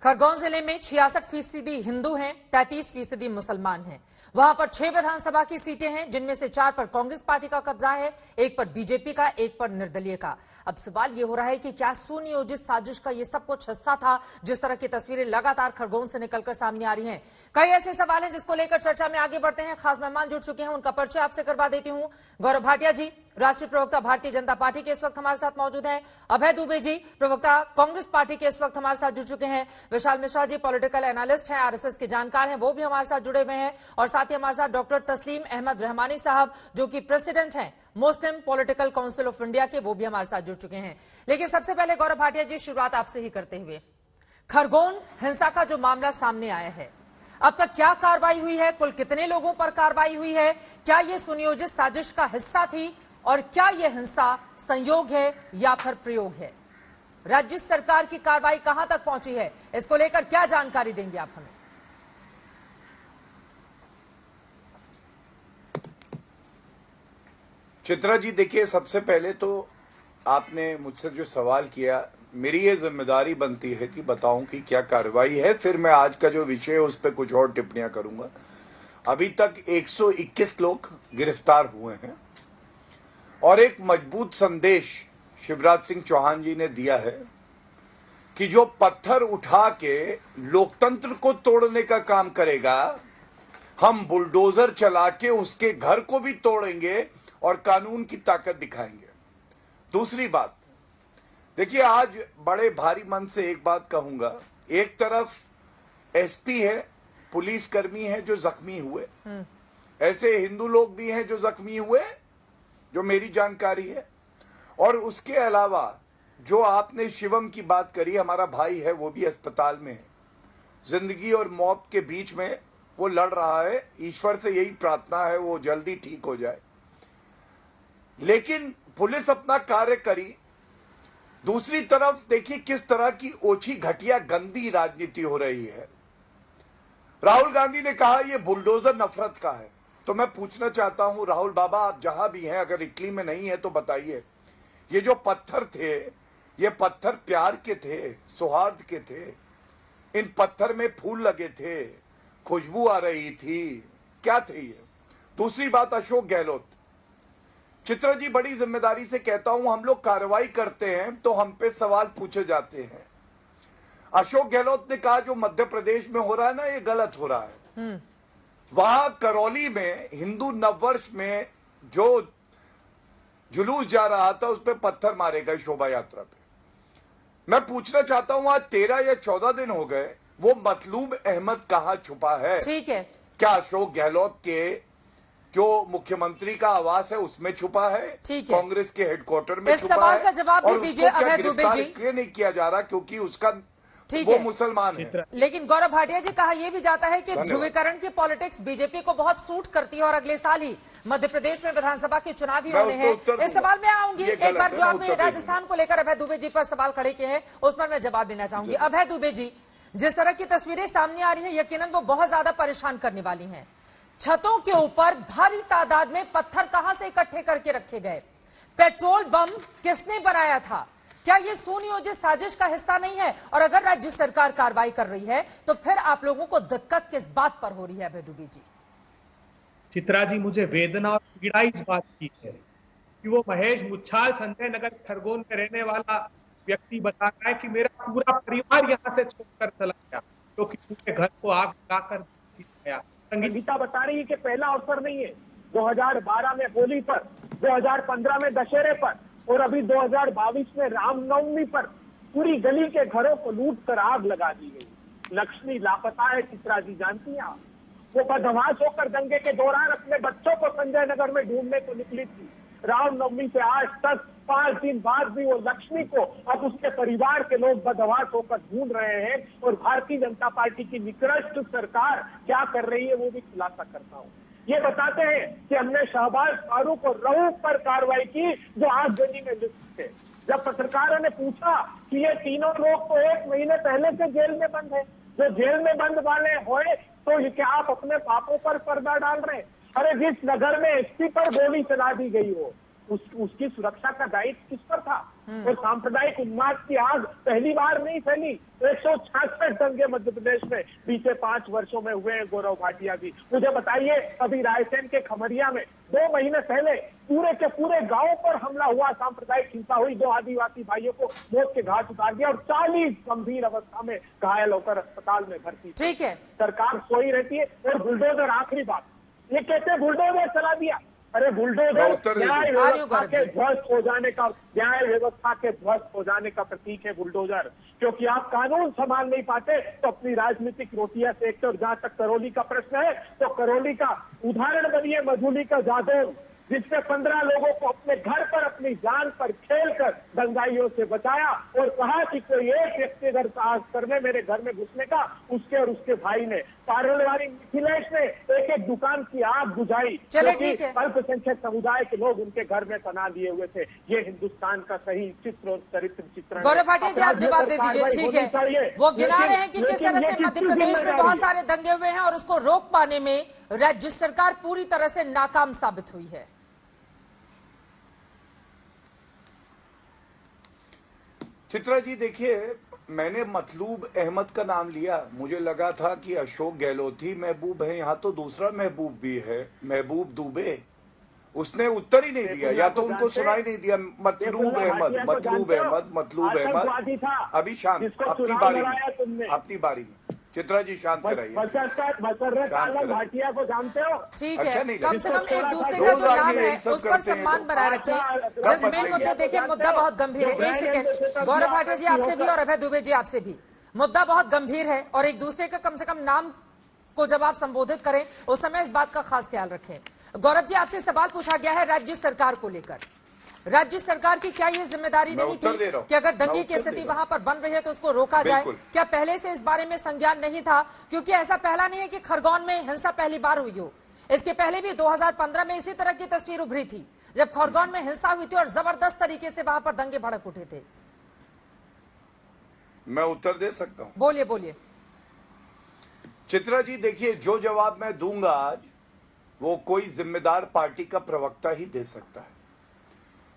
खरगोन जिले में 66% हिंदू हैं, 33% मुसलमान हैं। वहां पर 6 विधानसभा की सीटें हैं, जिनमें से 4 पर कांग्रेस पार्टी का कब्जा है, 1 पर बीजेपी का, 1 पर निर्दलीय का। अब सवाल ये हो रहा है कि क्या सुनियोजित साजिश का ये सब कुछ हिस्सा था, जिस तरह की तस्वीरें लगातार खरगोन से निकलकर सामने आ रही हैं। कई ऐसे सवाल हैं जिसको लेकर चर्चा में आगे बढ़ते हैं। खास मेहमान जुड़ चुके हैं, उनका परिचय आपसे करवा देती हूं। गौरव भाटिया जी, राष्ट्रीय प्रवक्ता भारतीय जनता पार्टी के इस वक्त हमारे साथ मौजूद हैं। अभय दुबे जी, प्रवक्ता कांग्रेस पार्टी के इस वक्त हमारे साथ जुड़ चुके हैं। विशाल मिश्रा जी, पॉलिटिकल एनालिस्ट हैं, आरएसएस के जानकार हैं, वो भी हमारे साथ जुड़े हुए हैं। और साथ ही हमारे साथ डॉक्टर तस्लीम अहमद रहमानी साहब, जो कि प्रेसिडेंट हैं मुस्लिम पॉलिटिकल काउंसिल ऑफ इंडिया के, वो भी हमारे साथ जुड़ चुके हैं। लेकिन सबसे पहले गौरव भाटिया जी, शुरुआत आपसे ही करते हुए, खरगोन हिंसा का जो मामला सामने आया है, अब तक क्या कार्रवाई हुई है? कुल कितने लोगों पर कार्रवाई हुई है? क्या यह सुनियोजित साजिश का हिस्सा थी और क्या यह हिंसा संयोग है या फिर प्रयोग है? राज्य सरकार की कार्रवाई कहां तक पहुंची है, इसको लेकर क्या जानकारी देंगे आप हमें? चित्रा जी, देखिए, सबसे पहले तो आपने मुझसे जो सवाल किया, मेरी ये जिम्मेदारी बनती है कि बताऊं कि क्या कार्रवाई है, फिर मैं आज का जो विषय है उस पर कुछ और टिप्पणियां करूंगा। अभी तक 121 लोग गिरफ्तार हुए हैं और एक मजबूत संदेश शिवराज सिंह चौहान जी ने दिया है कि जो पत्थर उठा के लोकतंत्र को तोड़ने का काम करेगा, हम बुलडोजर चला के उसके घर को भी तोड़ेंगे और कानून की ताकत दिखाएंगे। दूसरी बात, देखिए, आज बड़े भारी मन से एक बात कहूंगा। एक तरफ एसपी है, पुलिसकर्मी है जो जख्मी हुए, ऐसे हिंदू लोग भी हैं जो जख्मी हुए, जो मेरी जानकारी है। और उसके अलावा जो आपने शिवम की बात करी, हमारा भाई है, वो भी अस्पताल में है, जिंदगी और मौत के बीच में वो लड़ रहा है। ईश्वर से यही प्रार्थना है वो जल्दी ठीक हो जाए। लेकिन पुलिस अपना कार्य करी। दूसरी तरफ देखिए किस तरह की ओछी, घटिया, गंदी राजनीति हो रही है। राहुल गांधी ने कहा ये बुलडोजर नफरत का है। तो मैं पूछना चाहता हूं, राहुल बाबा, आप जहां भी हैं, अगर इटली में नहीं है तो बताइए, ये जो पत्थर थे, ये पत्थर प्यार के थे, सौहार्द के थे। इन पत्थर में फूल लगे थे, खुशबू आ रही थी, क्या थे ये? दूसरी बात, अशोक गहलोत। चित्रा जी, बड़ी जिम्मेदारी से कहता हूं, हम लोग कार्रवाई करते हैं तो हम पे सवाल पूछे जाते हैं। अशोक गहलोत ने कहा जो मध्य प्रदेश में हो रहा है ना, ये गलत हो रहा है। वहां करौली में हिंदू नववर्ष में जो जुलूस जा रहा था, उस पर पत्थर मारे गए शोभा यात्रा पे। मैं पूछना चाहता हूं, आज 13 या 14 दिन हो गए, वो मतलूब अहमद कहां छुपा है? ठीक है, क्या अशोक गहलोत के जो मुख्यमंत्री का आवास है उसमें छुपा है? कांग्रेस के हेडक्वार्टर में इस छुपा सवाल है? का जवाब भी दीजिए अभय दुबे जी। इसलिए नहीं किया जा रहा क्योंकि उसका वो मुसलमान है। लेकिन गौरव भाटिया जी, कहा यह भी जाता है कि ध्रुवीकरण की पॉलिटिक्स बीजेपी को बहुत सूट करती है और अगले साल ही मध्य प्रदेश में विधानसभा के चुनाव ही होने हैं। इस सवाल में आऊंगी। एक बार जो आपने राजस्थान को लेकर अभय दुबे जी पर सवाल खड़े किए हैं, उस पर मैं जवाब देना चाहूंगी। अभय दुबे जी, जिस तरह की तस्वीरें सामने आ रही है, यकीनन वो बहुत ज्यादा परेशान करने वाली है। छतों के ऊपर भारी तादाद में पत्थर कहां से इकट्ठे करके रखे गए? पेट्रोल बम किसने बनाया था? क्या यह सुनियोजित साजिश का हिस्सा नहीं है? और अगर राज्य सरकार कार्रवाई कर रही है तो फिर आप लोगों को दिक्कत किस बात पर हो रही है? अभय दुबे जी। चित्रा जी, मुझे वेदना और पीड़ा इस बात की है कि वो महेश मुच्छाल संजय नगर खरगोन में रहने वाला व्यक्ति बता रहा है कि मेरा पूरा परिवार यहाँ से छोड़कर चला गया क्योंकि पूरे घर को आग लगाकर गया। संगीता बता रही है कि पहला अवसर नहीं है। 2012 में होली पर, 2015 में दशहरे पर और अभी 2022 में रामनवमी पर पूरी गली के घरों को लूट कर आग लगा दी गई। लक्ष्मी लापता है, चित्रा जी जानती हैं आप। वो बदमाश होकर दंगे के दौरान अपने बच्चों को संजय नगर में ढूंढने को निकली थी। रामनवमी से आज तक 5 दिन बाद भी वो लक्ष्मी को अब उसके परिवार के लोग बदमाश होकर ढूंढ रहे हैं। और भारतीय जनता पार्टी की निकृष्ट सरकार क्या कर रही है वो भी खुलासा करता हूँ। ये बताते हैं कि हमने शहबाज फारूक और रऊफ पर कार्रवाई की जो आगजनी में लिप्त थे। जब पत्रकारों ने पूछा कि ये तीनों लोग तो 1 महीने पहले से जेल में बंद है, जो जेल में बंद वाले होए तो ये क्या आप अपने पापों पर पर्दा डाल रहे हैं? अरे जिस नगर में एसपी पर गोली चला दी गई हो, उसकी सुरक्षा का दायित्व किस पर था? और सांप्रदायिक उन्माद की आग पहली बार नहीं फैली। 166 दंगे मध्य प्रदेश में बीते 5 वर्षों में हुए हैं गौरव भाटिया जी। मुझे बताइए, अभी रायसेन के खमरिया में 2 महीने पहले पूरे के पूरे गांव पर हमला हुआ, सांप्रदायिक हिंसा हुई, 2 आदिवासी भाइयों को मौत के घाट उतार दिया और 40 गंभीर अवस्था में घायल होकर अस्पताल में भर्ती। ठीक है, सरकार सोई रहती है और बुलडोजर, आखिरी बात, ये कहते हैं बुलडोजर चला दिया। अरे बुलडोजर न्याय व्यवस्था के ध्वस्त हो जाने का, न्याय व्यवस्था के ध्वस्त हो जाने का प्रतीक है बुलडोजर, क्योंकि आप कानून संभाल नहीं पाते तो अपनी राजनीतिक रोटियां सेकते। और जहां तक करौली का प्रश्न है, तो करौली का उदाहरण बनिए मधुली का जादव, जिसने 15 लोगों को अपने घर पर अपनी जान पर खेलकर दंगाइयों से बचाया और कहा कि कोई एक व्यक्ति अगर साहस करने मेरे घर में घुसने का, उसके और उसके भाई ने, पार्लवारी मिथिलेश ने एक दुकान की आग बुझाई, क्योंकि अल्पसंख्यक समुदाय के लोग उनके घर में पनाह लिए हुए थे। ये हिंदुस्तान का सही चित्र और चरित्र चित्रण। गौरव भाटिया जी, आप जवाब दे दीजिए। ठीक है, वो गिना रहे हैं कि किस तरह से मध्य प्रदेश में बहुत सारे दंगे हुए हैं और उसको रोक पाने में राज्य सरकार पूरी तरह से नाकाम साबित हुई है। चित्रा जी देखिए, मैंने मतलूब अहमद का नाम लिया, मुझे लगा था कि अशोक गहलोत ही महबूब है, यहाँ तो दूसरा महबूब भी है, महबूब दुबे। उसने उत्तर ही नहीं दिया, या तो उनको सुनाई नहीं दिया। मतलूब अहमद, मतलूब अहमद, मतलूब अहमद। अभी शांत, अपनी बारी में चित्रा जी शांत कराइए। भाटिया को जानते हो? ठीक है, कम से कम एक दूसरे का जो नाम है उस पर सम्मान बनाए रखिए। बस मेन मुद्दे देखिए, मुद्दा बहुत गंभीर है। एक सेकंड, गौरव भाटिया जी आपसे भी और अभय दुबे जी आपसे भी, मुद्दा बहुत गंभीर है और एक दूसरे का कम से कम नाम को जब आप संबोधित करें उस समय इस बात का खास ख्याल रखें। गौरव जी, आपसे सवाल पूछा गया है राज्य सरकार को लेकर, राज्य सरकार की क्या ये जिम्मेदारी नहीं थी कि अगर दंगे की स्थिति वहां पर बन रही है तो उसको रोका जाए? क्या पहले से इस बारे में संज्ञान नहीं था? क्योंकि ऐसा पहला नहीं है कि खरगोन में हिंसा पहली बार हुई हो, इसके पहले भी 2015 में इसी तरह की तस्वीर उभरी थी जब खरगोन में हिंसा हुई थी और जबरदस्त तरीके से वहां पर दंगे भड़क उठे थे। मैं उत्तर दे सकता हूं? बोलिए बोलिए। चित्रा जी देखिए, जो जवाब मैं दूंगा आज वो कोई जिम्मेदार पार्टी का प्रवक्ता ही दे सकता है।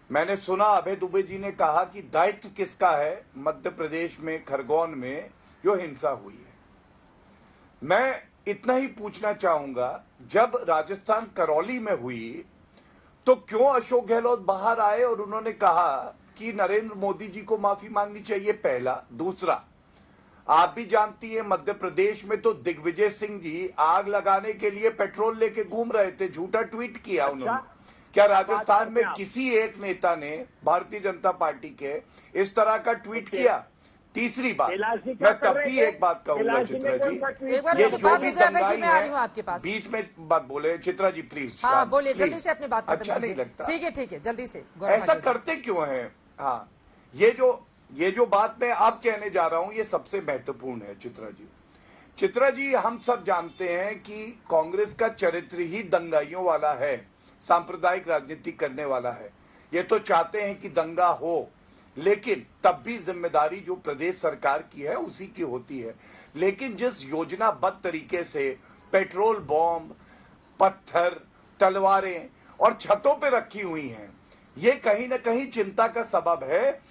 मैंने सुना अभय दुबे जी ने कहा कि दायित्व किसका है मध्य प्रदेश में खरगोन में जो हिंसा हुई है। मैं इतना ही पूछना चाहूंगा, जब राजस्थान करौली में हुई तो क्यों अशोक गहलोत बाहर आए और उन्होंने कहा कि नरेंद्र मोदी जी को माफी मांगनी चाहिए? पहला। दूसरा, आप भी जानती है मध्य प्रदेश में तो दिग्विजय सिंह जी आग लगाने के लिए पेट्रोल लेके घूम रहे थे, झूठा ट्वीट किया उन्होंने। क्या राजस्थान में किसी एक नेता ने भारतीय जनता पार्टी के इस तरह का ट्वीट किया? तीसरी बात, मैं तब भी एक बात कहूंगा चित्रा जी, ये जो भी दंगाई है, बीच में बात बोले चित्रा जी प्लीज। हाँ बोलिए, जल्दी से अपनी बात। अच्छा नहीं लगता? ठीक है जल्दी से। ऐसा करते क्यों है? हाँ, ये जो बात मैं अब कहने जा रहा हूं ये सबसे महत्वपूर्ण है चित्रा जी। चित्रा जी, हम सब जानते हैं कि कांग्रेस का चरित्र ही दंगाइयों वाला है, सांप्रदायिक राजनीति करने वाला है। ये तो चाहते हैं कि दंगा हो, लेकिन तब भी जिम्मेदारी जो प्रदेश सरकार की है उसी की होती है। लेकिन जिस योजनाबद्ध तरीके से पेट्रोल बॉम्ब, पत्थर, तलवारें और छतों पे रखी हुई हैं, ये कहीं ना कहीं चिंता का सबब है